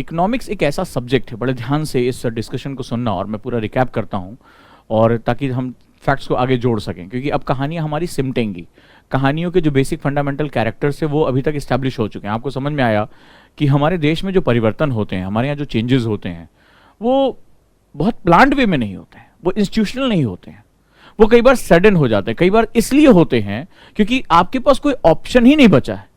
Economics एक ऐसा subject है, बड़े ध्यान से इस डिस्कशन को सुनना, और मैं पूरा रिकैप करता हूँ और ताकि हम फैक्ट्स को आगे जोड़ सकें, क्योंकि अब कहानियाँ हमारी सिमटेंगी। कहानियों के जो बेसिक फंडामेंटल कैरेक्टर्स है वो अभी तक इस्टेब्लिश हो चुके हैं। आपको समझ में आया कि हमारे देश में जो परिवर्तन होते हैं, हमारे यहाँ जो चेंजेस होते हैं, वो बहुत प्लान्ड वे में नहीं होते हैं, वो इंस्टीट्यूशनल नहीं होते हैं, वो कई बार सडन हो जाते हैं। कई बार इसलिए होते हैं क्योंकि आपके पास कोई ऑप्शन ही नहीं बचा है।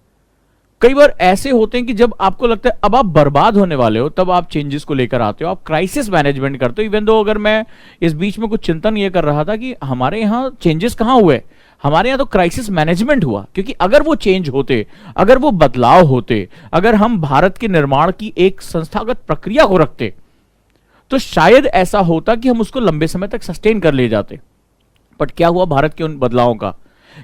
कई बार ऐसे होते हैं कि जब आपको लगता है अब आप बर्बाद होने वाले हो, तब आप चेंजेस को लेकर आते हो, आप क्राइसिस मैनेजमेंट करते हो। इवन दो अगर मैं इस बीच में कुछ चिंतन ये कर रहा था कि हमारे यहाँ चेंजेस कहाँ हुए, हमारे यहाँ तो क्राइसिस मैनेजमेंट हुआ। क्योंकि अगर वो चेंज होते, अगर वो बदलाव होते, अगर हम भारत के निर्माण की एक संस्थागत प्रक्रिया को रखते, तो शायद ऐसा होता कि हम उसको लंबे समय तक सस्टेन कर ले जाते। बट क्या हुआ भारत के उन बदलावों का?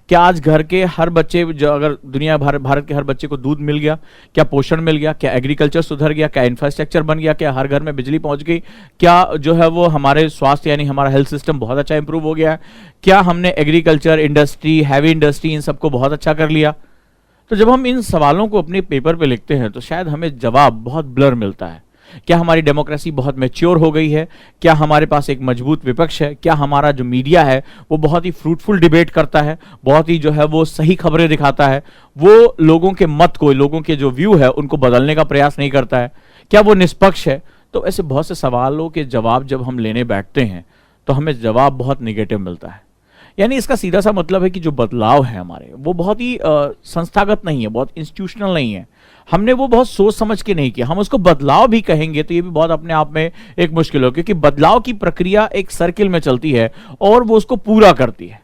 क्या आज घर के हर बच्चे, जो अगर दुनिया भारत के हर बच्चे को दूध मिल गया? क्या पोषण मिल गया? क्या एग्रीकल्चर सुधर गया? क्या इंफ्रास्ट्रक्चर बन गया? क्या हर घर में बिजली पहुंच गई? क्या जो है वो हमारे स्वास्थ्य यानी हमारा हेल्थ सिस्टम बहुत अच्छा इंप्रूव हो गया है? क्या हमने एग्रीकल्चर, इंडस्ट्री, हैवी इंडस्ट्री, इन सबको बहुत अच्छा कर लिया? तो जब हम इन सवालों को अपने पेपर पे लिखते हैं तो शायद हमें जवाब बहुत ब्लर मिलता है। क्या हमारी डेमोक्रेसी बहुत मैच्योर हो गई है? क्या हमारे पास एक मजबूत विपक्ष है? क्या हमारा जो मीडिया है वो बहुत ही फ्रूटफुल डिबेट करता है, बहुत ही जो है वो सही खबरें दिखाता है, वो लोगों के मत को, लोगों के जो व्यू है उनको बदलने का प्रयास नहीं करता है? क्या वो निष्पक्ष है? तो ऐसे बहुत से सवालों के जवाब जब हम लेने बैठते हैं तो हमें जवाब बहुत निगेटिव मिलता है। यानी इसका सीधा सा मतलब है कि जो बदलाव है हमारे, वो बहुत ही संस्थागत नहीं है, बहुत इंस्टीट्यूशनल नहीं है। हमने वो बहुत सोच समझ के नहीं किया। हम उसको बदलाव भी कहेंगे तो ये भी बहुत अपने आप में एक मुश्किल हो, क्योंकि बदलाव की प्रक्रिया एक सर्किल में चलती है और वो उसको पूरा करती है।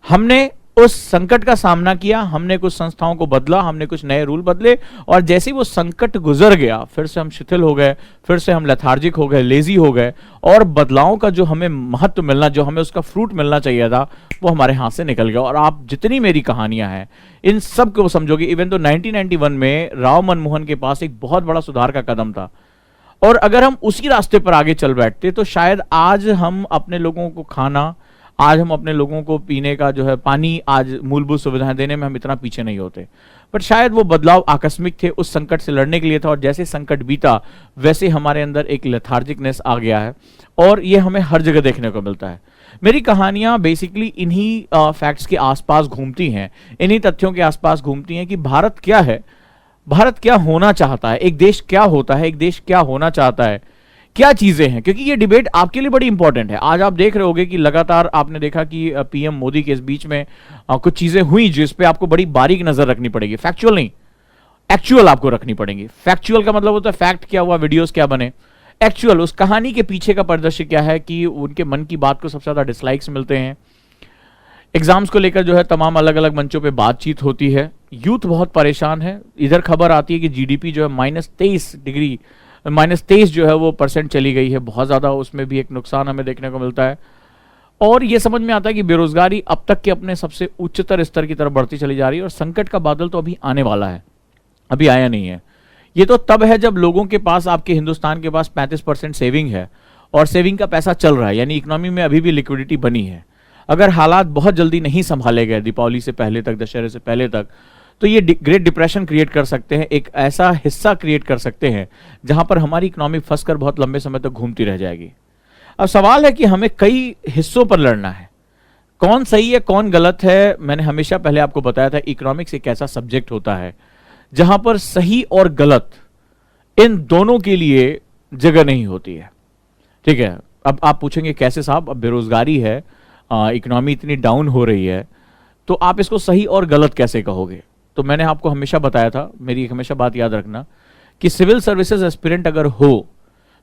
हमने उस संकट का सामना किया, हमने कुछ संस्थाओं को बदला, हमने कुछ नए रूल बदले, और जैसे ही वो संकट गुजर गया फिर से हम शिथिल हो गए, फिर से हम लेथार्जिक हो गए, लेजी हो गए, और बदलावों का जो हमें महत्व मिलना, जो हमें उसका फ्रूट मिलना चाहिए था, वो हमारे हाथ से निकल गया। और आप जितनी मेरी कहानियां हैं इन सब को समझोगे। इवन तो 1991 में राव मनमोहन के पास एक बहुत बड़ा सुधार का कदम था, और अगर हम उसी रास्ते पर आगे चल बैठते तो शायद आज हम अपने लोगों को खाना, आज हम अपने लोगों को पीने का जो है पानी, आज मूलभूत सुविधाएं देने में हम इतना पीछे नहीं होते। पर शायद वो बदलाव आकस्मिक थे, उस संकट से लड़ने के लिए था, और जैसे संकट बीता वैसे हमारे अंदर एक लेथार्जिकनेस आ गया है, और ये हमें हर जगह देखने को मिलता है। मेरी कहानियां बेसिकली इन्हीं फैक्ट्स के आसपास घूमती हैं, इन्हीं तथ्यों के आसपास घूमती हैं कि भारत क्या है, भारत क्या होना चाहता है, एक देश क्या होता है, एक देश क्या होना चाहता है, क्या चीजें हैं। क्योंकि ये डिबेट आपके लिए बड़ी इंपॉर्टेंट है। आज आप देख रहे होंगे कि लगातार आपने देखा कि पीएम मोदी के इस बीच में कुछ चीजें हुई जिस पे आपको बड़ी बारीक नजर रखनी पड़ेगी। फैक्चुअल नहीं, एक्चुअल आपको रखनी पड़ेगी। फैक्चुअल का मतलब होता है फैक्ट क्या हुआ, वीडियोस क्या बने। एक्चुअल, उस कहानी के पीछे का परिदृश्य क्या है कि उनके मन की बात को सबसे ज्यादा डिसलाइक्स मिलते हैं। एग्जाम्स को लेकर जो है तमाम अलग अलग मंचों पे बातचीत होती है। यूथ बहुत परेशान है। इधर खबर आती है कि जीडीपी जो है -23 जो है वो % चली गई है, बहुत ज्यादा, उसमें भी एक नुकसान हमें देखने को मिलता है। और ये समझ में आता है कि बेरोजगारी अब तक के अपने सबसे उच्चतर स्तर की तरफ बढ़ती चली जा रही है, और संकट का बादल तो अभी आने वाला है, अभी आया नहीं है। ये तो तब है जब लोगों के पास, आपके हिंदुस्तान के पास 35% सेविंग है, और सेविंग का पैसा चल रहा है, यानी इकोनॉमी में अभी भी लिक्विडिटी बनी है। अगर हालात बहुत जल्दी नहीं संभाले गए दीपावली से पहले तक, दशहरे से पहले तक, तो ये ग्रेट डिप्रेशन क्रिएट कर सकते हैं, एक ऐसा हिस्सा क्रिएट कर सकते हैं जहां पर हमारी इकोनॉमी फंसकर बहुत लंबे समय तक घूमती रह जाएगी। अब सवाल है कि हमें कई हिस्सों पर लड़ना है, कौन सही है कौन गलत है। मैंने हमेशा पहले आपको बताया था, इकोनॉमिक्स एक ऐसा सब्जेक्ट होता है जहां पर सही और गलत इन दोनों के लिए जगह नहीं होती है। ठीक है, अब आप पूछेंगे कैसे साहब, अब बेरोजगारी है, इकोनॉमी इतनी डाउन हो रही है, तो आप इसको सही और गलत कैसे कहोगे? तो मैंने आपको हमेशा बताया था, मेरी एक हमेशा बात याद रखना, कि सिविल सर्विसेज एस्पिरेंट अगर हो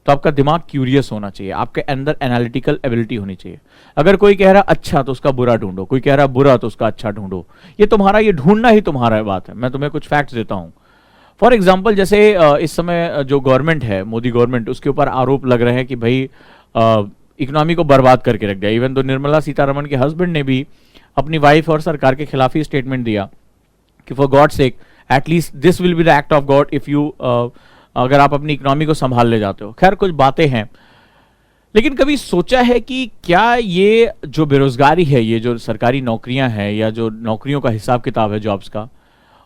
तो आपका दिमाग क्यूरियस होना चाहिए, आपके अंदर एनालिटिकल एबिलिटी होनी चाहिए। अगर कोई कह रहा अच्छा तो उसका बुरा ढूंढो, कोई कह रहा बुरा तो उसका अच्छा ढूंढो। ये तुम्हारा, ये ढूंढना ही तुम्हारा बात है। मैं तुम्हें कुछ फैक्ट्स देता हूं। फॉर एग्जाम्पल, जैसे इस समय जो गवर्नमेंट है, मोदी गवर्नमेंट, उसके ऊपर आरोप लग रहे हैं कि भाई इकोनॉमी को बर्बाद करके रख दिया। इवन तो निर्मला सीतारमण के हस्बैंड ने भी अपनी वाइफ और सरकार के खिलाफ ही स्टेटमेंट दिया कि for God sake at least this will be the act of God if you, अगर आप अपनी इकोनॉमी को संभाल ले जाते हो। खैर, कुछ बातें हैं, लेकिन कभी सोचा है कि क्या ये जो बेरोजगारी है, ये जो सरकारी नौकरियां हैं, या जो नौकरियों का हिसाब किताब है जॉब्स का,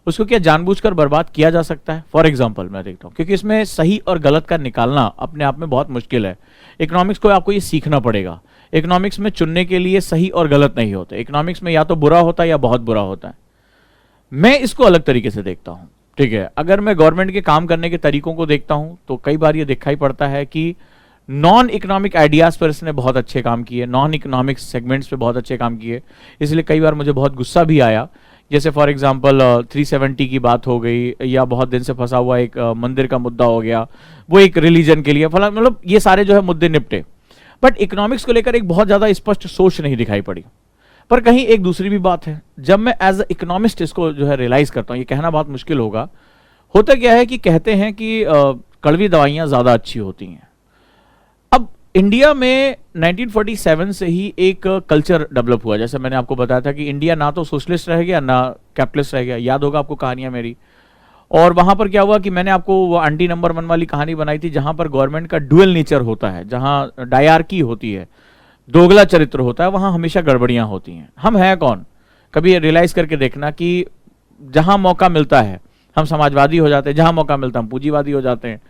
उसको क्या जानबूझकर बर्बाद किया जा सकता है? फॉर एग्जाम्पल मैं देखता हूँ, क्योंकि इसमें सही और गलत का निकालना अपने आप में बहुत मुश्किल है। इकोनॉमिक्स को आपको ये सीखना पड़ेगा। इकोनॉमिक्स में चुनने के लिए सही और गलत नहीं होते, इकोनॉमिक्स में या तो बुरा होता है या बहुत बुरा होता है। मैं इसको अलग तरीके से देखता हूँ, ठीक है। अगर मैं गवर्नमेंट के काम करने के तरीकों को देखता हूं तो कई बार ये दिखाई पड़ता है कि नॉन इकोनॉमिक आइडियाज पर इसने बहुत अच्छे काम किए, नॉन इकोनॉमिक सेगमेंट्स पे बहुत अच्छे काम किए। इसलिए कई बार मुझे बहुत गुस्सा भी आया, जैसे फॉर एग्जांपल 370 की बात हो गई, या बहुत दिन से फंसा हुआ एक मंदिर का मुद्दा हो गया, वो एक रिलीजन के लिए फला, मतलब ये सारे जो है मुद्दे निपटे। बट इकोनॉमिक्स को लेकर एक बहुत ज्यादा स्पष्ट सोच नहीं दिखाई पड़ी। पर कहीं एक दूसरी भी बात है, जब मैं एज अ इकोनॉमिस्ट इसको जो है रियलाइज करता हूं, ये कहना बहुत मुश्किल होगा, होता क्या है कि कहते हैं कि कड़वी दवाइयां ज्यादा अच्छी होती हैं। अब इंडिया में 1947 से ही एक कल्चर डेवलप हुआ, जैसे मैंने आपको बताया था कि इंडिया ना तो सोशलिस्ट रह गया ना कैपिटलिस्ट रह गया, याद होगा आपको कहानियां मेरी। और वहां पर क्या हुआ कि मैंने आपको वो आंटी नंबर 1 वाली कहानी बनाई थी, जहां पर गवर्नमेंट का डुअल नेचर होता है, जहां डायरकी होती है, दोगला चरित्र होता है, वहां हमेशा गड़बड़ियां होती हैं। हम हैं कौन? कभी रियलाइज करके देखना कि जहां मौका मिलता है हम समाजवादी हो जाते हैं, जहां मौका मिलता है हम पूंजीवादी हो जाते हैं।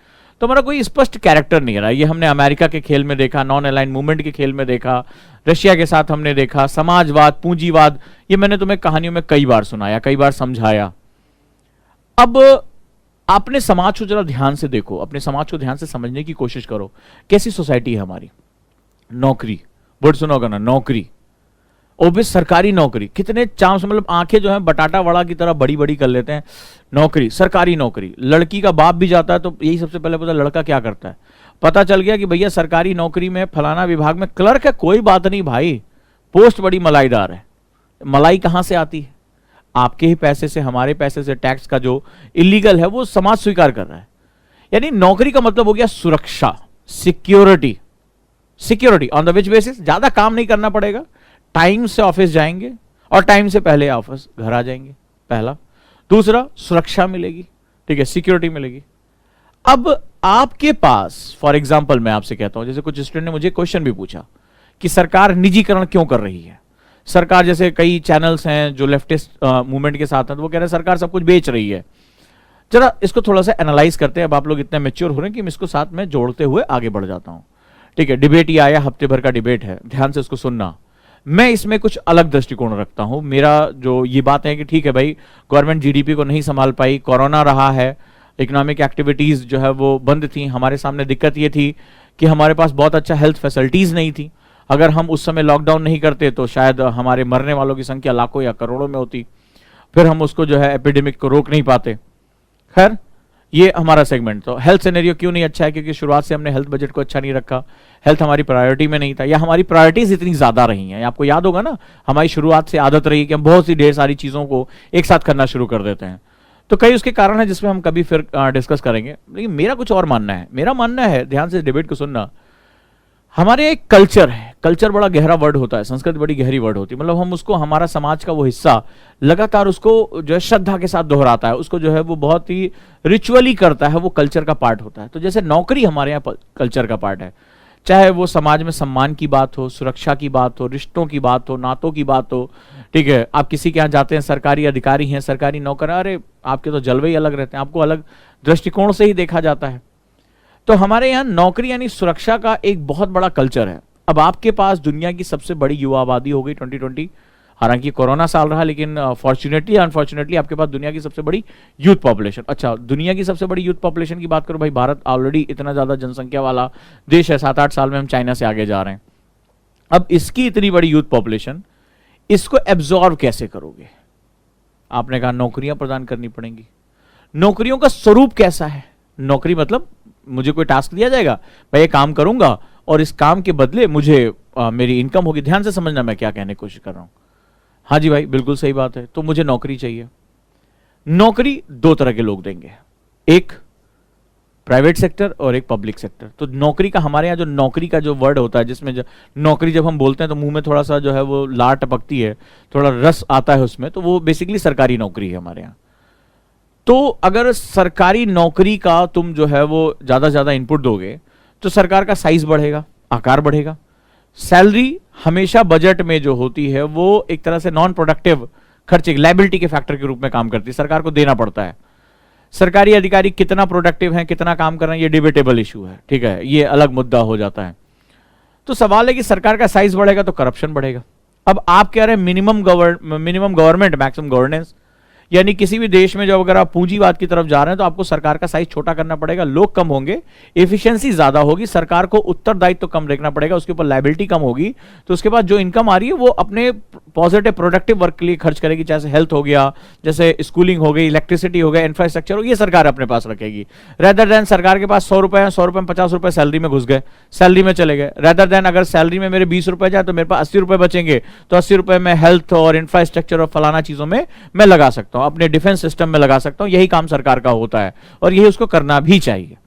तो हमारा कोई स्पष्ट कैरेक्टर नहीं रहा। ये हमने अमेरिका के खेल में देखा, नॉन अलाइन मूवमेंट के खेल में देखा, रशिया के साथ हमने देखा, समाजवाद, पूंजीवाद, ये मैंने तुम्हें कहानियों में कई बार सुनाया, कई बार समझाया। अब अपने समाज को जरा ध्यान से देखो, अपने समाज को ध्यान से समझने की कोशिश करो। कैसी सोसाइटी है हमारी? नौकरी, वर्ड सुनोगा ना, नौकरी, ओबियस सरकारी नौकरी, कितने चांस, मतलब आंखें जो है बटाटा वड़ा की तरह बड़ी बड़ी कर लेते हैं। नौकरी, सरकारी नौकरी, लड़की का बाप भी जाता है तो यही सबसे पहले पता लड़का क्या करता है। पता चल गया कि भैया सरकारी नौकरी में फलाना विभाग में क्लर्क है, कोई बात नहीं भाई, पोस्ट बड़ी मलाईदार है। मलाई कहां से आती है? आपके ही पैसे से, हमारे पैसे से, टैक्स का जो इलीगल है वो समाज स्वीकार कर रहा है। यानी नौकरी का मतलब हो गया सुरक्षा, security. Security on the which basis? ज्यादा काम नहीं करना पड़ेगा, टाइम से ऑफिस जाएंगे और टाइम से पहले ऑफिस घर आ जाएंगे, पहला। दूसरा, सुरक्षा मिलेगी, ठीक है, सिक्योरिटी मिलेगी। अब आपके पास फॉर एग्जांपल मैं आपसे कहता हूं, जैसे कुछ स्टूडेंट ने मुझे क्वेश्चन भी पूछा कि सरकार निजीकरण क्यों कर रही है। सरकार, जैसे कई चैनल्स हैं जो लेफ्टिस्ट मूवमेंट के साथ हैं, तो वो कह रहे हैं सरकार सब कुछ बेच रही है। जरा इसको थोड़ा सा एनालाइज करते हैं। अब आप लोग इतने मेच्योर हो रहे हैं कि मैं इसको साथ में जोड़ते हुए आगे बढ़ जाता हूं, ठीक है। डिबेट ये आया, हफ्ते भर का डिबेट है, ध्यान से इसको सुनना। मैं इसमें कुछ अलग दृष्टिकोण रखता हूं। मेरा जो ये बात है कि ठीक है भाई, गवर्नमेंट जीडीपी को नहीं संभाल पाई, कोरोना रहा है, इकोनॉमिक एक्टिविटीज जो है वो बंद थी। हमारे सामने दिक्कत ये थी कि हमारे पास बहुत अच्छा हेल्थ फैसिलिटीज नहीं थी। अगर हम उस समय लॉकडाउन नहीं करते तो शायद हमारे मरने वालों की संख्या लाखों या करोड़ों में होती, फिर हम उसको जो है एपिडेमिक को रोक नहीं पाते। खैर, ये हमारा सेगमेंट। तो हेल्थ सिनेरियो क्यों नहीं अच्छा है? क्योंकि शुरुआत से हमने हेल्थ बजट को अच्छा नहीं रखा, हेल्थ हमारी प्रायोरिटी में नहीं था, या हमारी प्रायोरिटीज इतनी ज्यादा रही हैं। आपको याद होगा ना, हमारी शुरुआत से आदत रही कि हम बहुत सी ढेर सारी चीजों को एक साथ करना शुरू कर देते हैं। तो कई उसके कारण है जिसमें हम कभी फिर डिस्कस करेंगे। लेकिन मेरा कुछ और मानना है। मेरा मानना है, ध्यान से डिबेट को सुनना, हमारे एक कल्चर है। कल्चर बड़ा गहरा वर्ड होता है, संस्कृत बड़ी गहरी वर्ड होती है। मतलब हम उसको, हमारा समाज का वो हिस्सा लगातार उसको जो है श्रद्धा के साथ दोहराता है, उसको जो है वो बहुत ही रिचुअली करता है, वो कल्चर का पार्ट होता है। तो जैसे नौकरी हमारे यहाँ कल्चर का पार्ट है, चाहे वो समाज में सम्मान की बात हो, सुरक्षा की बात हो, रिश्तों की बात हो, नातों की बात हो, ठीक है। आप किसी के यहाँ जाते हैं, सरकारी अधिकारी हैं, सरकारी नौकर, अरे आपके तो जलवे ही अलग रहते हैं, आपको अलग दृष्टिकोण से ही देखा जाता है। तो हमारे यहाँ नौकरी यानी सुरक्षा का एक बहुत बड़ा कल्चर है। अब आपके पास दुनिया की सबसे बड़ी युवा आबादी हो गई 2020, हालांकि कोरोना साल रहा, लेकिन फॉर्चुनेटली अनफॉर्चुनेटली आपके पास दुनिया की सबसे बड़ी यूथ पॉपुलेशन। अच्छा, दुनिया की सबसे बड़ी यूथ पॉपुलेशन की बात करो भाई, भारत ऑलरेडी इतना ज्यादा जनसंख्या वाला देश है, 7-8 साल में हम चाइना से आगे जा रहे हैं। अब इसकी इतनी बड़ी यूथ पॉपुलेशन, इसको एब्जॉर्व कैसे करोगे? आपने कहा नौकरियां प्रदान करनी पड़ेंगी। नौकरियों का स्वरूप कैसा है? नौकरी मतलब मुझे कोई टास्क दिया जाएगा, मैं ये काम करूंगा और इस काम के बदले मुझे मेरी इनकम होगी। ध्यान से समझना मैं क्या कहने की कोशिश कर रहा हूं। हाँ जी भाई, बिल्कुल सही बात है। तो मुझे नौकरी चाहिए। नौकरी दो तरह के लोग देंगे, एक प्राइवेट सेक्टर और एक पब्लिक सेक्टर। तो नौकरी का, हमारे यहाँ जो नौकरी का जो वर्ड होता है, जिसमें नौकरी जब हम बोलते हैं तो मुंह में थोड़ा सा जो है वो लार टपकती है, थोड़ा रस आता है उसमें, तो वो बेसिकली सरकारी नौकरी है हमारे यहाँ। तो अगर सरकारी नौकरी का तुम जो है वो ज्यादा ज्यादा इनपुट दोगे तो सरकार का साइज बढ़ेगा, आकार बढ़ेगा। सैलरी हमेशा बजट में जो होती है वो एक तरह से नॉन प्रोडक्टिव खर्च एक लायबिलिटी के फैक्टर के रूप में काम करती है, सरकार को देना पड़ता है। सरकारी अधिकारी कितना प्रोडक्टिव हैं, कितना काम कर रहे हैं, ये डिबेटेबल इशू है, ठीक है, ये अलग मुद्दा हो जाता है। तो सवाल है कि सरकार का साइज बढ़ेगा तो करप्शन बढ़ेगा। अब आप कह रहे हैं मिनिमम गवर्नमेंट मैक्सिमम गवर्नेंस, यानी किसी भी देश में जब अगर आप पूंजीवाद की तरफ जा रहे हैं तो आपको सरकार का साइज छोटा करना पड़ेगा, लोग कम होंगे, एफिशिएंसी ज्यादा होगी, सरकार को उत्तरदायित्व तो कम देखना पड़ेगा, उसके ऊपर लायबिलिटी कम होगी, तो उसके बाद जो इनकम आ रही है वो अपने पॉजिटिव प्रोडक्टिव वर्क के लिए खर्च करेगी, जैसे हेल्थ हो गया, जैसे स्कूलिंग हो गई, इलेक्ट्रिसिटी हो गया, इंफ्रास्ट्रक्चर हो, ये सरकार अपने पास रखेगी। रेदर देन सरकार के पास 100 रुपए है, 100 रुपए में 50 रुपए सैलरी में घुस गए, सैलरी में चले गए, रेदर देन अगर सैलरी में मेरे 20 रुपए जाए तो मेरे पास 80 रुपए बचेंगे, तो 80 रुपए में हेल्थ और इंफ्रास्ट्रक्चर और फलाना चीजों में मैं लगा सकता हूं, अपने डिफेंस सिस्टम में लगा सकता हूं। यही काम सरकार का होता है और यही उसको करना भी चाहिए।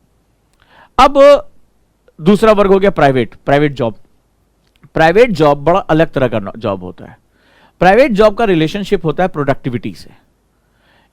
अब दूसरा वर्ग हो गया प्राइवेट जॉब। प्राइवेट जॉब बड़ा अलग तरह का जॉब होता है। प्राइवेट जॉब का रिलेशनशिप होता है प्रोडक्टिविटी से,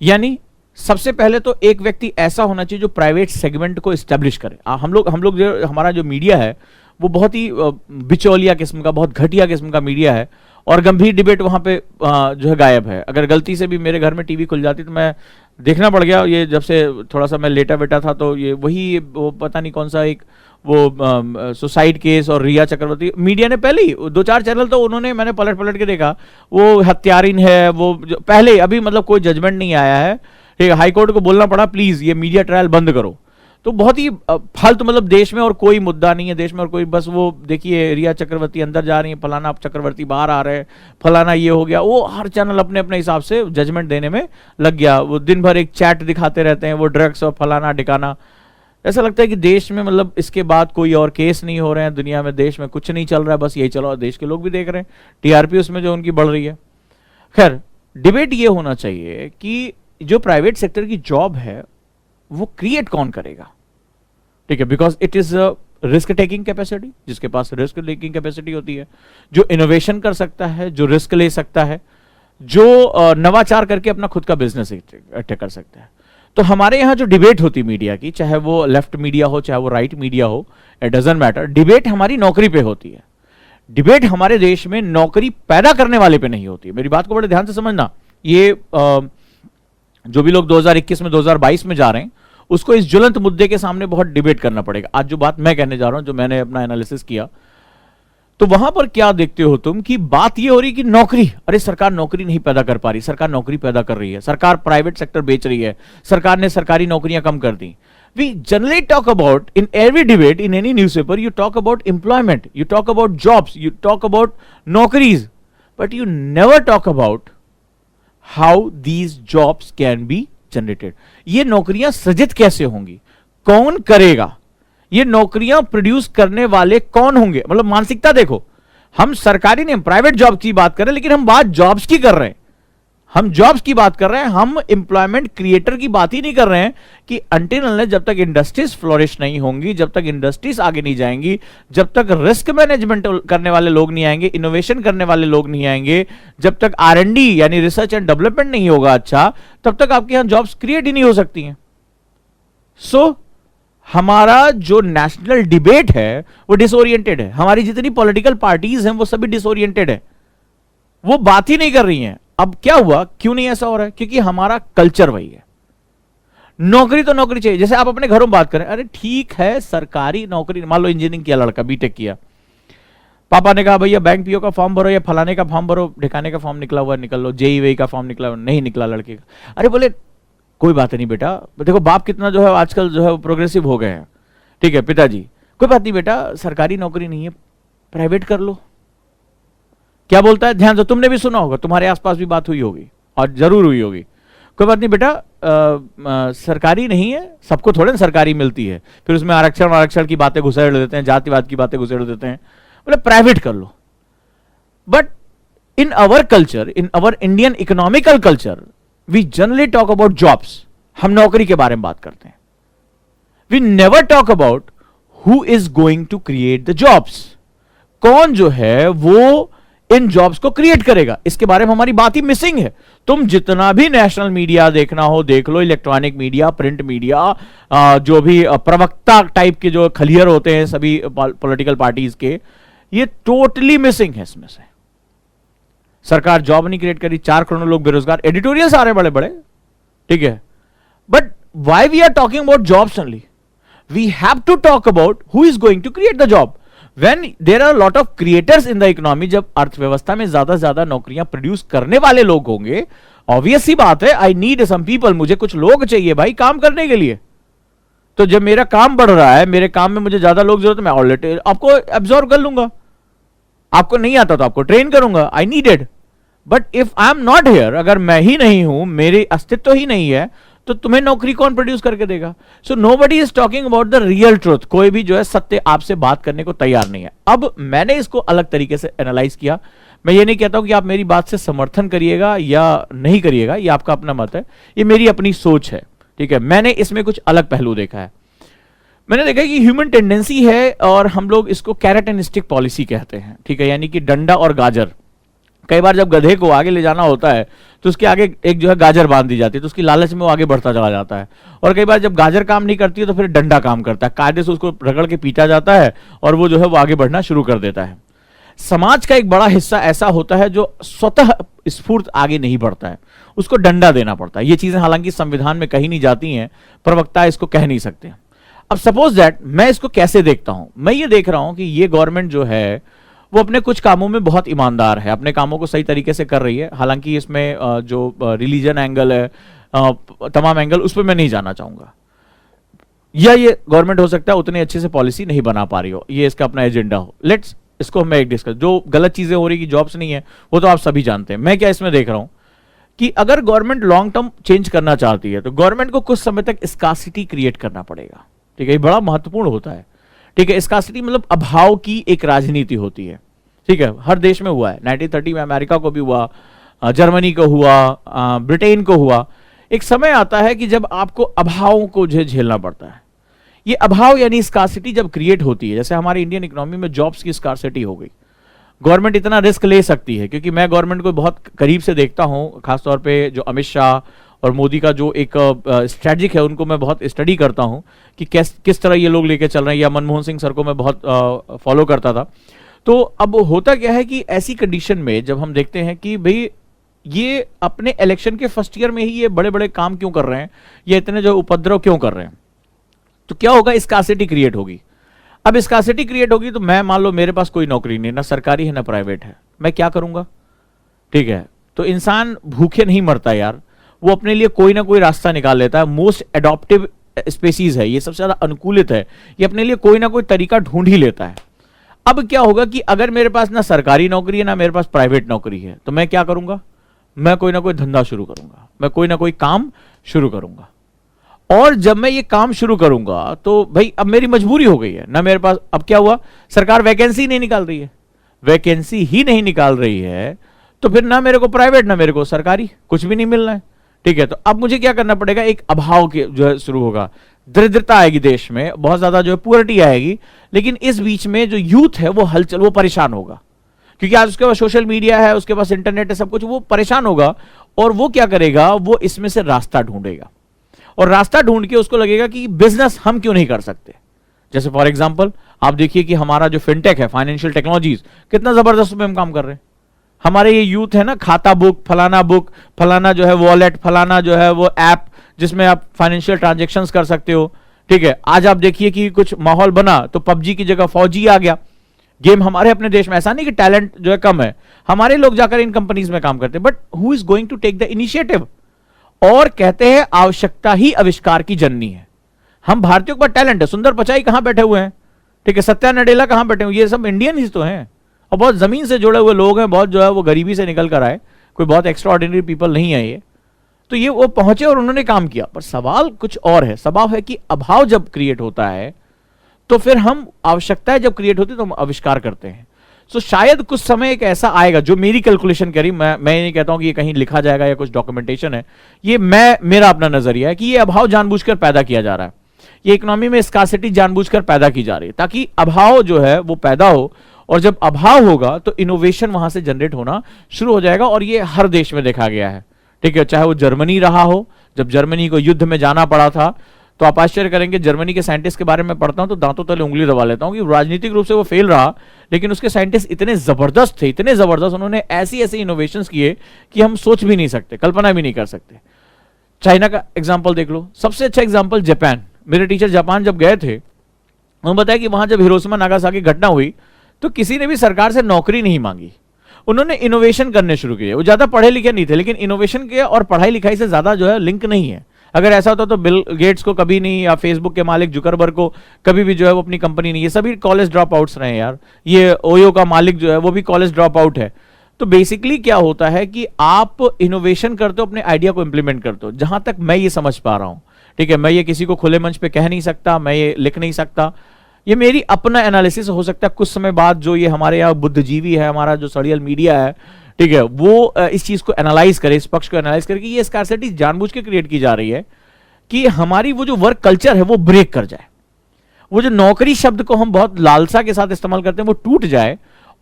यानी सबसे पहले तो एक व्यक्ति ऐसा होना चाहिए जो प्राइवेट सेगमेंट को एस्टेब्लिश करे। हम लोग जो हमारा जो मीडिया है वो बहुत ही बिचौलिया किस्म का, बहुत घटिया किस्म का मीडिया है और गंभीर डिबेट वहां पे जो है गायब है। अगर गलती से भी मेरे घर में टीवी खुल जाती तो मैं देखना पड़ गया, ये जब से थोड़ा सा मैं लेटा बेटा था तो ये वही वो पता नहीं कौन सा एक वो सुसाइड केस और रिया चक्रवर्ती, मीडिया ने पहले ही 2-4 चैनल तो उन्होंने, मैंने पलट पलट के देखा, वो हत्यारिन है, वो पहले अभी मतलब कोई जजमेंट नहीं आया है, ठीक है, हाईकोर्ट को बोलना पड़ा प्लीज ये मीडिया ट्रायल बंद करो। तो बहुत ही फालतू, मतलब देश में और कोई मुद्दा नहीं है, देश में और कोई, बस वो देखिए रिया चक्रवर्ती अंदर जा रही है, फलाना चक्रवर्ती बाहर आ रहे हैं, फलाना ये हो गया, वो हर चैनल अपने अपने हिसाब से जजमेंट देने में लग गया। वो दिन भर एक चैट दिखाते रहते हैं, वो ड्रग्स और फलाना ठिकाना। ऐसा लगता है कि देश में मतलब इसके बाद कोई और केस नहीं हो रहे हैं, दुनिया में देश में कुछ नहीं चल रहा है, बस यही चलो, देश के लोग भी देख रहे हैं, टीआरपी उसमें जो उनकी बढ़ रही है। खैर, डिबेट ये होना चाहिए कि जो प्राइवेट सेक्टर की जॉब है वो क्रिएट कौन करेगा, ठीक है, because it is risk taking capacity, जिसके पास रिस्क टेकिंग कैपेसिटी होती है, जो इनोवेशन कर सकता है, जो रिस्क ले सकता है, जो नवाचार करके अपना खुद का बिजनेस कर सकता है। तो हमारे यहां जो डिबेट होती मीडिया की, चाहे वो लेफ्ट मीडिया हो चाहे वो राइट मीडिया हो, इट डजंट मैटर, डिबेट हमारी नौकरी पे होती है। डिबेट हमारे देश में नौकरी पैदा करने वाले पे नहीं होती। मेरी बात को बड़े ध्यान से समझना। ये जो भी लोग 2021 में 2022 में जा रहे हैं उसको इस ज्वलंत मुद्दे के सामने बहुत डिबेट करना पड़ेगा। आज जो बात मैं कहने जा रहा हूं, जो मैंने अपना एनालिसिस किया, तो वहां पर क्या देखते हो तुम कि बात ये हो रही कि नौकरी, अरे सरकार नौकरी नहीं पैदा कर पा रही, सरकार नौकरी पैदा कर रही है, सरकार प्राइवेट सेक्टर बेच रही है, सरकार ने सरकारी नौकरियां कम कर दी। We generally talk about, in every debate, in any newspaper, you talk about employment, you talk about jobs, you talk about नौकरीज, but you never talk about how these jobs can be generated. ये नौकरियां सृजित कैसे होंगी, कौन करेगा, ये नौकरियां produce करने वाले कौन होंगे। मतलब मानसिकता देखो, हम सरकारी नहीं, हम प्राइवेट जॉब की बात कर रहे हैं, लेकिन हम बात जॉब्स की कर रहे हैं, हम जॉब्स की बात कर रहे हैं, हम एम्प्लॉयमेंट क्रिएटर की बात ही नहीं कर रहे हैं कि अनटिल अनलेस जब तक इंडस्ट्रीज फ्लोरिश नहीं होंगी, जब तक इंडस्ट्रीज आगे नहीं जाएंगी, जब तक रिस्क मैनेजमेंट करने वाले लोग नहीं आएंगे, इनोवेशन करने वाले लोग नहीं आएंगे, जब तक R&D यानी रिसर्च एंड डेवलपमेंट नहीं होगा अच्छा, तब तक आपके यहां जॉब्स क्रिएट ही नहीं हो सकती हैं। सो हमारा जो नेशनल डिबेट है वो डिसोरिएंटेड है, हमारी जितनी पॉलिटिकल पार्टीज हैं वो सभी डिसोरिएंटेड है, वो बात ही नहीं कर रही हैं। अब क्या हुआ, क्यों नहीं ऐसा हो रहा है? क्योंकि हमारा कल्चर वही है, नौकरी तो नौकरी चाहिए। जैसे आप अपने घरों में बात करें, अरे ठीक है सरकारी नौकरी, मान लो इंजीनियरिंग किया लड़का, बीटेक किया, पापा ने कहा भैया बैंक पीओ का फॉर्म भरो या फलाने का फॉर्म भरो, ठिकाने का फॉर्म निकला हुआ निकल लो, जेईई का फॉर्म निकला, नहीं निकला लड़के का, अरे बोले कोई बात नहीं बेटा, देखो बाप कितना जो है आजकल जो है प्रोग्रेसिव हो गए हैं, ठीक है पिताजी, कोई बात नहीं बेटा, सरकारी नौकरी नहीं है, प्राइवेट कर लो। क्या बोलता है, ध्यान दो, तुमने भी सुना होगा, तुम्हारे आसपास भी बात हुई होगी और जरूर हुई होगी, कोई बात नहीं बेटा, सरकारी नहीं है, सबको थोड़े ना सरकारी मिलती है, फिर उसमें आरक्षण की बातें घुसेड़ देते हैं, जातिवाद की बातें घुसेड़ देते हैं, बोले प्राइवेट कर लो। But in our culture, in our Indian economical culture, we generally talk about jobs, हम नौकरी के बारे में बात करते हैं, we never talk about who is going to create the jobs, कौन जो है वो इन जॉब्स को क्रिएट करेगा, इसके बारे में हमारी बात ही मिसिंग है। तुम जितना भी नेशनल मीडिया देखना हो देख लो, इलेक्ट्रॉनिक मीडिया, प्रिंट मीडिया, जो भी प्रवक्ता टाइप के जो खलियर होते हैं सभी पॉलिटिकल पार्टीज के, ये टोटली मिसिंग है इसमें से। सरकार जॉब नहीं क्रिएट करी, 4 करोड़ लोग बेरोजगार, एडिटोरियल्स आ रहे बड़े बड़े, ठीक है। But why we are talking about jobs only? We have to talk about who is going to create the job. When there are a lot of creators in the economy, जब अर्थव्यवस्था में ज्यादा से ज्यादा नौकरियां प्रोड्यूस करने वाले लोग होंगे, ऑब्वियस सी बात है, आई नीड सम पीपल, मुझे कुछ लोग चाहिए भाई काम करने के लिए। तो जब मेरा काम बढ़ रहा है, मेरे काम में मुझे ज्यादा लोग जरूरत है, मैं ऑलरेडी आपको एब्जॉर्ब कर लूंगा। आपको नहीं आता तो आपको ट्रेन करूंगा, I needed. But if I am not here, अगर मैं ही नहीं हूं, मेरे अस्तित्व ही नहीं है, तो तुम्हें नौकरी कौन प्रोड्यूस करके देगा? So nobody is talking about the real truth. कोई भी जो है सत्य आपसे बात करने को तैयार नहीं है। अब मैंने इसको अलग तरीके से एनालाइज किया। मैं ये नहीं कहता हूं कि आप मेरी बात से समर्थन करिएगा या नहीं करिएगा, ये आपका अपना मत है, ये मेरी अपनी सोच है, ठीक है। मैंने इसमें कुछ अलग पहलू देखा है। मैंने देखा कि ह्यूमन टेंडेंसी है, और हम लोग इसको कैरेट एंड स्टिक पॉलिसी कहते हैं, ठीक है, यानी कि डंडा और गाजर। कई बार जब गधे को आगे ले जाना होता है तो उसके आगे एक जो है गाजर बांध दी जाती है, तो उसकी लालच में वो आगे बढ़ता चला जाता है। और कई बार जब गाजर काम नहीं करती है तो फिर डंडा काम करता है, कायदे से उसको रगड़ के पीटा जाता है और वो जो है वो आगे बढ़ना शुरू कर देता है। समाज का एक बड़ा हिस्सा ऐसा होता है जो स्वतः स्फूर्त आगे नहीं बढ़ता है, उसको डंडा देना पड़ता है। ये चीजें हालांकि संविधान में कही नहीं जाती हैं, प्रवक्ता इसको कह नहीं सकते। अब सपोज दैट मैं इसको कैसे देखता हूं, मैं ये देख रहा हूं कि ये गवर्नमेंट जो है वो अपने कुछ कामों में बहुत ईमानदार है, अपने कामों को सही तरीके से कर रही है। हालांकि इसमें जो रिलीजन एंगल है, तमाम एंगल, उस पर मैं नहीं जाना चाहूंगा। या ये गवर्नमेंट हो सकता है उतनी अच्छे से पॉलिसी नहीं बना पा रही हो, ये इसका अपना एजेंडा हो। लेट्स इसको मैं एक डिस्कस, जो गलत चीजें हो रही कि जॉब्स नहीं है वो तो आप सभी जानते हैं। मैं क्या इसमें देख रहा हूं कि अगर गवर्नमेंट लॉन्ग टर्म चेंज करना चाहती है तो गवर्नमेंट को कुछ समय तक स्कार्सिटी क्रिएट करना पड़ेगा, ठीक है। ये बड़ा महत्वपूर्ण होता है, ठीक है। स्कार्सिटी मतलब अभाव की एक राजनीति होती है, ठीक है। हर देश में हुआ है, 1930 में अमेरिका को भी हुआ, जर्मनी को हुआ, ब्रिटेन को हुआ। एक समय आता है कि जब आपको अभावों को झेलना पड़ता है। ये अभाव यानी स्कार्सिटी जब क्रिएट होती है, जैसे हमारी इंडियन इकोनॉमी में जॉब्स की स्कार्सिटी हो गई, गवर्नमेंट इतना रिस्क ले सकती है, क्योंकि मैं गवर्नमेंट को बहुत करीब से देखता हूं, खासतौर पे जो अमित शाह और मोदी का जो एक स्ट्रेटजिक है, उनको मैं बहुत स्टडी करता हूं कि किस तरह ये लोग लेके चल रहे हैं। या मनमोहन सिंह सर को मैं बहुत फॉलो करता था। तो अब होता क्या है कि ऐसी कंडीशन में जब हम देखते हैं कि भाई ये अपने इलेक्शन के फर्स्ट ईयर में ही ये बड़े बड़े काम क्यों कर रहे हैं, ये इतने जो उपद्रव क्यों कर रहे हैं, तो क्या होगा, स्कार्सिटी क्रिएट होगी। अब स्कार्सिटी क्रिएट होगी तो मैं मान लो मेरे पास कोई नौकरी नहीं, ना सरकारी है ना प्राइवेट है, मैं क्या करूंगा, ठीक है। तो इंसान भूखे नहीं मरता यार, वो अपने लिए कोई ना कोई रास्ता निकाल लेता है। मोस्ट एडॉप्टिव स्पेसीज है ये, सबसे ज्यादा अनुकूलित है, ये अपने लिए कोई ना कोई तरीका ढूंढ ही लेता है। अब क्या होगा कि अगर मेरे पास ना सरकारी नौकरी है ना मेरे पास प्राइवेट नौकरी है, तो मैं क्या करूंगा, मैं कोई ना कोई धंधा शुरू करूंगा, मैं कोई ना कोई काम शुरू करूंगा। और जब मैं ये काम शुरू करूंगा तो भाई अब मेरी मजबूरी हो गई है ना मेरे पास। अब क्या हुआ, सरकार वैकेंसी नहीं निकाल रही है, वैकेंसी ही नहीं निकाल रही है, तो फिर ना मेरे को प्राइवेट ना मेरे को सरकारी, कुछ भी नहीं मिलना है, ठीक है। तो अब मुझे क्या करना पड़ेगा, एक अभाव के जो है शुरू होगा, दरिद्रता आएगी देश में, बहुत ज्यादा जो है पुअर्टी आएगी। लेकिन इस बीच में जो यूथ है वो हलचल, वो परेशान होगा, क्योंकि आज उसके पास सोशल मीडिया है, उसके पास इंटरनेट है, सब कुछ, वो परेशान होगा। और वो क्या करेगा, वो इसमें से रास्ता ढूंढेगा, और रास्ता ढूंढ के उसको लगेगा कि बिजनेस हम क्यों नहीं कर सकते। जैसे फॉर एग्जांपल आप देखिए कि हमारा जो फिनटेक है, फाइनेंशियल टेक्नोलॉजीज, कितना जबरदस्त उसमें हम काम कर रहे हैं। हमारे ये यूथ है ना, खाता बुक, फलाना जो है वॉलेट, फलाना जो है वो ऐप जिसमें आप फाइनेंशियल ट्रांजेक्शन्स कर सकते हो, ठीक है। आज आप देखिए कि कुछ माहौल बना तो पबजी की जगह फौजी आ गया। गेम हमारे अपने देश में, ऐसा नहीं कि टैलेंट जो है कम है, हमारे लोग जाकर इन कंपनीज में काम करते हैं, but who is going to take the initiative. और कहते हैं आवश्यकता ही आविष्कार की जननी है। हम भारतीयों के पास टैलेंट है, सुंदर पिचाई कहां बैठे हुए हैं, ठीक है, सत्या नडेला कहां बैठे हुए, ये सब इंडियन ही तो हैं, और बहुत जमीन से जुड़े हुए लोग हैं, बहुत जो है वो गरीबी से निकल कर आए, कोई बहुत एक्स्ट्रा ऑर्डिनरी पीपल नहीं है ये। तो ये वो पहुंचे और उन्होंने काम किया। पर सवाल कुछ और है, सवाल है कि अभाव जब क्रिएट होता है तो फिर हम, आवश्यकताएं जब क्रिएट होती है तो हम आविष्कार करते हैं। सो शायद कुछ समय एक ऐसा आएगा, जो मेरी कैलकुलेशन करी, मैं नहीं कहता हूं कि ये कहीं लिखा जाएगा या कुछ डॉक्यूमेंटेशन है, ये मेरा अपना नजरिया है कि ये अभाव जानबूझकर पैदा किया जा रहा है, ये इकोनॉमी में स्कार्सिटी जानबूझकर पैदा की जा रही है, ताकि अभाव जो है वो पैदा हो। और जब अभाव होगा तो इनोवेशन वहां से जनरेट होना शुरू हो जाएगा, और ये हर देश में देखा गया है, ठीक है। चाहे वो जर्मनी रहा हो, जब जर्मनी को युद्ध में जाना पड़ा था तो आप आश्चर्य करेंगे, जर्मनी के साइंटिस्ट के बारे में पढ़ता हूं तो दांतों तले उंगली दबा लेता हूं कि राजनीतिक रूप से वो फेल रहा, लेकिन उसके साइंटिस्ट इतने जबरदस्त थे, इतने जबरदस्त, उन्होंने ऐसी ऐसी इनोवेशंस किए कि हम सोच भी नहीं सकते, कल्पना भी नहीं कर सकते। चाइना का एग्जाम्पल देख लो, सबसे अच्छा एग्जाम्पल जापान। मेरे टीचर जापान जब गए थे, उन्होंने बताया कि वहां जब हिरोशिमा नागासाकी घटना हुई तो किसी ने भी सरकार से नौकरी नहीं मांगी, उन्होंने इनोवेशन करने शुरू किए। वो ज्यादा पढ़े लिखे नहीं थे, लेकिन इनोवेशन के और पढ़ाई लिखाई से ज्यादा जो है लिंक नहीं है। अगर ऐसा होता तो बिल गेट्स को कभी नहीं, या फेसबुक के मालिक जुकरबर्ग को कभी भी जो है वो अपनी कंपनी नहीं, ये सभी कॉलेज ड्रॉप आउट्स रहे यार। ये ओयो का मालिक जो है वो भी कॉलेज ड्रॉप आउट है। तो बेसिकली क्या होता है कि आप इनोवेशन करते हो, अपने आइडिया को इंप्लीमेंट करते हो, जहां तक मैं ये समझ पा रहा हूं। ठीक है, मैं ये किसी को खुले मंच पे कह नहीं सकता, मैं ये लिख नहीं सकता, ये मेरी अपना एनालिसिस हो सकता है। कुछ समय बाद जो ये हमारे यहाँ बुद्धिजीवी है, हमारा जो सोशल मीडिया है, ठीक है, वो इस चीज को एनालाइज करे, इस पक्ष को एनालाइज करे कि ये स्कार्सिटी जानबूझ के क्रिएट की जा रही है कि हमारी वो जो वर्क कल्चर है वो ब्रेक कर जाए, वो जो नौकरी शब्द को हम बहुत लालसा के साथ इस्तेमाल करते हैं वो टूट जाए,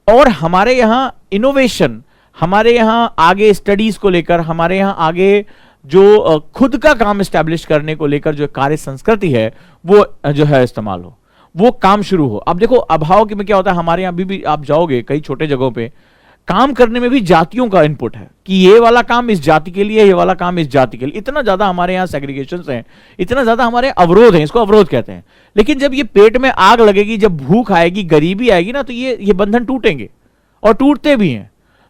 और हमारे यहाँ इनोवेशन, हमारे यहाँ आगे स्टडीज को लेकर, हमारे यहाँ आगे जो खुद का काम स्टैब्लिश करने को लेकर जो कार्य संस्कृति है वो जो है इस्तेमाल हो, वो काम शुरू हो। अब देखो अभाव में क्या होता है, हमारे यहाँ अभी भी आप जाओगे कई छोटे जगहों पे, काम करने में भी जातियों का इनपुट है कि ये वाला काम इस जाति के लिए, ये वाला काम इस जाति के लिए। इतना ज्यादा हमारे यहाँ सेग्रीगेशंस हैं, इतना ज्यादा हमारे अवरोध हैं, इसको अवरोध कहते हैं। लेकिन जब ये पेट में आग लगेगी, जब भूख आएगी, गरीबी आएगी ना, तो ये बंधन टूटेंगे, और टूटते भी हैं।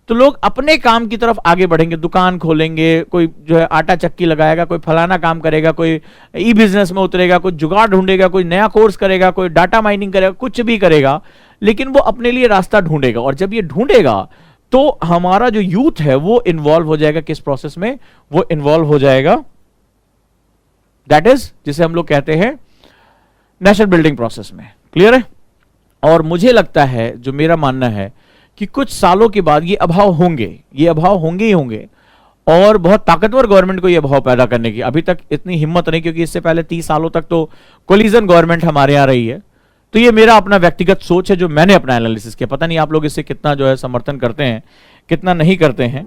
तो लोग अपने काम की तरफ आगे बढ़ेंगे, दुकान खोलेंगे, कोई जो है आटा चक्की लगाएगा, कोई फलाना काम करेगा, कोई ई बिजनेस में उतरेगा, कोई जुगाड़ ढूंढेगा, कोई नया कोर्स करेगा, कोई डाटा माइनिंग करेगा, कुछ भी करेगा, लेकिन वो अपने लिए रास्ता ढूंढेगा। और जब ये ढूंढेगा तो हमारा जो यूथ है वो इन्वॉल्व हो जाएगा किस प्रोसेस में, वो इन्वॉल्व हो जाएगा, दैट इज जिसे हम लोग कहते हैं नेशन बिल्डिंग प्रोसेस में। क्लियर है? और मुझे लगता है, जो मेरा मानना है, कि कुछ सालों के बाद ये अभाव होंगे, ये अभाव होंगे ही होंगे, और बहुत ताकतवर गवर्नमेंट को ये अभाव पैदा करने की अभी तक इतनी हिम्मत नहीं, क्योंकि इससे पहले 30 सालों तक तो कोलिजन गवर्नमेंट हमारे यहाँ रही है। तो ये मेरा अपना व्यक्तिगत सोच है, जो मैंने अपना एनालिसिस किया। पता नहीं आप लोग इससे कितना जो है समर्थन करते हैं, कितना नहीं करते हैं।